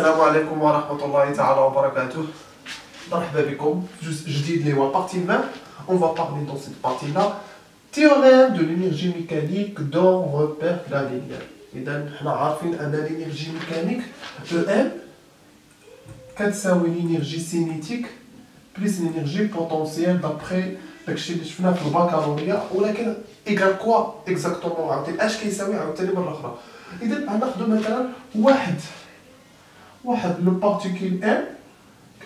السلام عليكم ورحمة الله تعالى وبركاته. مرحبا بكم في جزء جديد اللي هو partie 20. On va parler dans cette partie-là théorème de l'énergie mécanique dans repère linéaire. إذا حنا عارفين أن l'énergie mécanique EM كتساوي l'énergie cinétique plus l'énergie potentielle d'après داكشي اللي شفناه في الباكالوريا، ولكن إيكال كوا إكزاكتومون عاوتاني اش كيساوي عاوتاني مرة أخرى. إذا غناخدو مثلا واحد لو بارتيكول ام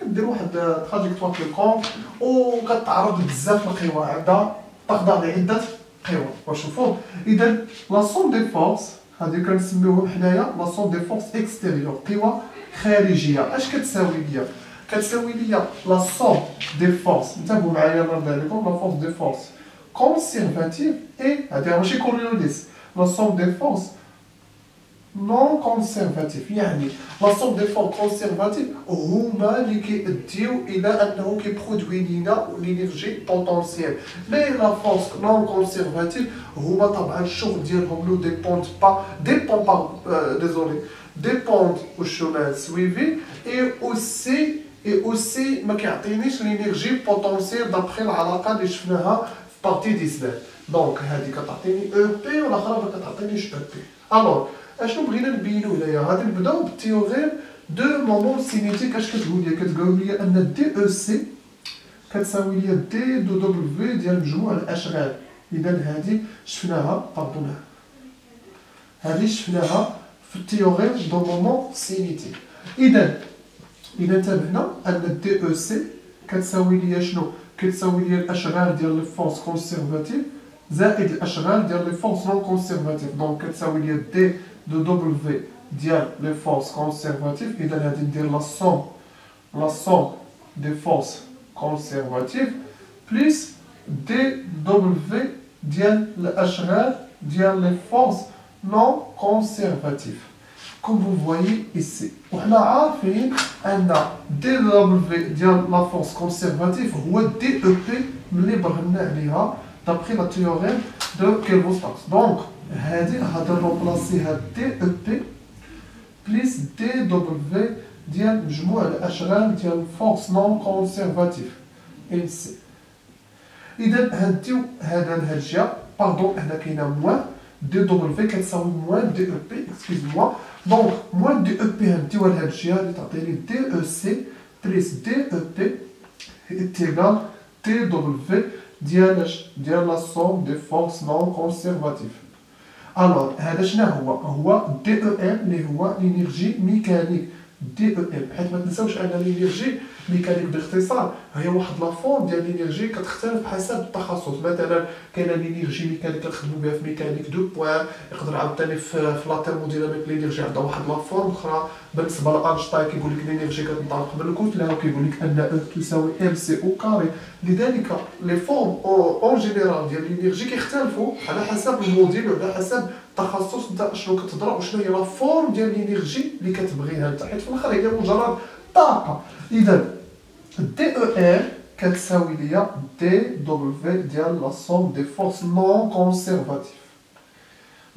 كدير واحد تراجيكتوار كيلكونك وكتعرض بزاف القوى، عندها تخضع لعدة قوى. وشوفوا إذا لا سوم دي فورس هادي كنسميوهم حنايا لا سوم دي فورس اكستيريور، قوى خارجية. اش كتساوي ليا؟ كتساوي ليا لا سوم دي فورس، انتبهوا معايا نرجع لكم لا فورس دي فورس كونسيرفاتيف اي هادي ماشي كوريونيس، لا سوم دي فورس نون كونسيرفاتيف. يعني لا سوم دي فورس كونسيرفاتيف هما اللي كيأديو الى انه كيبرودوي لينا لينيرجي بوتونسييل، مي لا فورس نون كونسيرفاتيف هما طبعا الشغل ديالهم لو ديبوند با ديزولي ديبوند au chemin suivi et aussi ما كيعطينيش لينيرجي بوتونسييل دابخي العلاقه اللي شفناها في بارتي 19. دونك هذه كتعطيني او بي والاخرى ما كتعطينيش او بي. الوغ اشنو بغينا نبينو هنايا؟ غادي نبداو بالتيوريم دو مومون سينيتيك. اش كتقول لي؟ كتقول لي ان دي او سي كتساوي لي دي دو دبليو ديال مجموع الاشغال. اذا هذه شفناها هذه شفناها في التيوريم دو مومون سينيتيك. اذا انتبهنا ان دي او سي كتساوي لي شنو؟ كتساوي لي الاشغال ديال لي فورس كونسيرفاتيف زائد الاشغال ديال لي فورس نون كونسيرفاتيف. دونك كتساوي لي دي دو دبليو ديال لي فورس كونسيرفاتيف. اذا غادي ندير لا سوم دي فورس كونسيرفاتيف بلس دي دبليو ديال الاشغال ديال لي فورس نون كونسيرفاتيف comme vous voyez ici. وحنا عارفين ان دي دبليو ديال لا فورس كونسيرفاتيف هو دي او بي ملي برهنا عليها دابخي لا تيوريم دو كيلفوستاكس. دونك هادي غادي نروبلاسيها دي او بي بليس دي دبليو ديال مجموع الاشغال ديال فورس نون كونسيرفاتيف انسي. اذا هاديو هذا لهاد الجهه باردون هنا كاينه موان دي دبليو كتساوي موان دي او بي اكسكيز موا. دونك موان دي او بي هنديوها لهاد الجهه اللي تعطيني دي او سي بليس دي او بي تيغال دي دبليو ديال لا سوم دي فورس نون كونسيرفاتيف. الوغ هذا شنو هو دي او ام اللي هو لينيرجي ميكانيك. دي او ام حيت ما تنساوش ان لينيرجي ميكانيك باختصار هي واحد لا فورم ديال لينيرجي كتختلف بحسب التخصص. مثلا كاينه لينيرجي ميكانيك كنخدموا بها في ميكانيك دو بوان، يقدر عاوتاني في لا تيرموديناميك لينيرجي عندها واحد لا فورم اخرى. بالنسبه لاينشتاين كيقول لك لينيرجي كتنطلق من الكتله وكيقول لك ان او تساوي ام سي او كاري. لذلك لي فورم اون جينيرال ديال لينيرجي كيختلفوا على حسب الموديل وعلى حسب التخصص نتا شنو كتهضر وشنو هي لا فورم ديال لينيرجي اللي كتبغيها نتا، حيت في الاخر هي مجرد طاقه. اذا دي او ام كتساوي ليا دي دبليو ديال لا سوم دي فورس نون كونسيرفاتيف.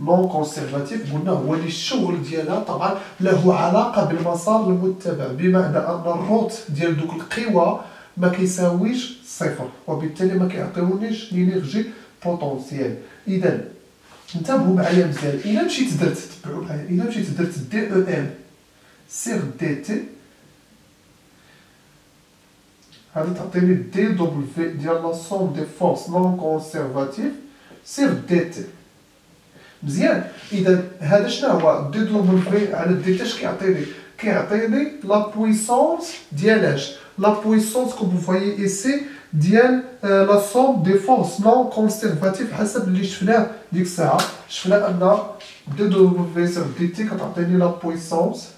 نون كونسيرفاتيف قلنا هو اللي الشغل ديالها طبعا له علاقه بالمسار المتبع، بمعنى ان الروت ديال دوك القوى ما كيساويش صفر وبالتالي ما كيعطيونيش لينيرجي بوتونسييل. اذا انتبهوا معايا مزيان. الا مشيت درت تبعوا معايا، الا مشيت درت دي او ام سيغ دي تي هادي تعطيني دي دبليو ديال لا سوم دي فورس نون كونسيرفاتيف سيغ دي تي. مزيان. اذا هذا شنو هو دي دبليو على دي تي؟ اش كيعطيني؟ كيعطيني لا بويسونس ديال اش؟ لا بويسونس كوم فوايي ايسي ديال لا سوم دي فورس نون كونسيرفاتيف حسب اللي شفناه ديك الساعه. شفنا ان دي دبليو سيغ دي تي كتعطيني لا بويسونس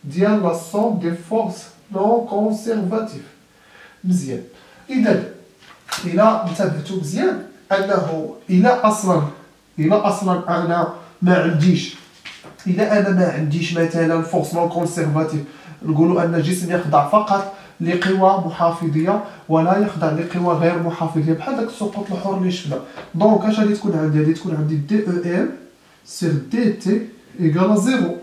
ديال لا سوم دي فورس نون كونسيرفاتيف. مزيان. اذا الى انتبهتوا مزيان انه الى اصلا انا ما عنديش مثلا فورس نون كونسيرفاتيف، نقولوا ان الجسم يخضع فقط لقوى محافظيه ولا يخضع لقوى غير محافظيه بحال داك السقوط الحر اللي شفنا. دونك اش غادي تكون عندي؟ غادي تكون عندي دي او ام سير دي تي ايكال زيرو.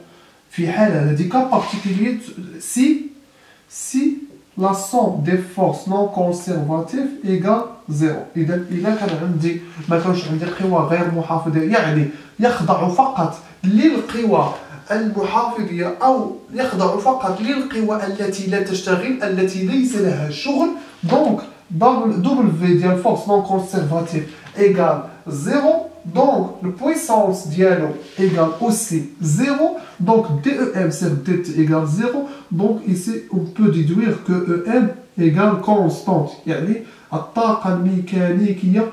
في حالة هذه cas particulier si la somme des forces non conservatives égale 0. إذا كان عندي ما كانش عندي قوى غير محافظة، يعني يخضع فقط للقوى المحافظية أو يخضع فقط للقوى التي لا تشتغل، التي ليس لها شغل. donc W ديال force non conservative égale 0. Donc, la puissance dialogue égale aussi 0. Donc, DEM c'est DT égale 0. Donc, ici, on peut déduire que EM égale constante. يعني الطاقة الميكانيكية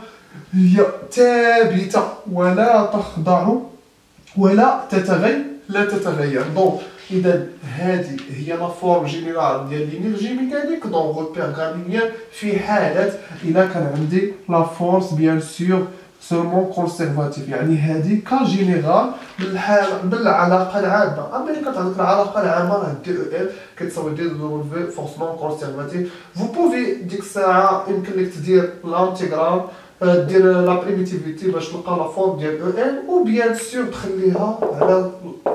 هي ثابتة ولا تخضع ولا تتغير. Donc, إذا هذه هي لا فورم جينيرال ديال لينيرجي ميكانيك دون روبير غامينيان في حالة إذا كان عندي لا فورس بيان سور سومون كونسيرفاتيف. يعني هذه كجينيرال بالعلاقه العامه. اما اللي كتعطيك العلاقه العامه راه دي او ال كتساوي دي دبليو في فورس نون كونسيرفاتيف. فو بوفي ديك الساعه يمكن لك تدير لانتيغرال دير لا بريميتيفيتي باش تلقى لا فورم ديال او ال، و بيان سور تخليها على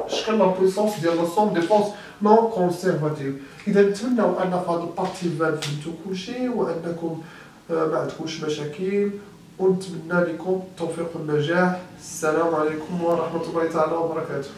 شكل لا بويسونس ديال لا سوم دي فورس نون كونسيرفاتيف. اذا نتمنوا ان في هذا البارتي فهمتوا كلشي وانكم ما عندكمش مشاكل، ونتمنى لكم التوفيق والنجاح. السلام عليكم ورحمة الله تعالى وبركاته.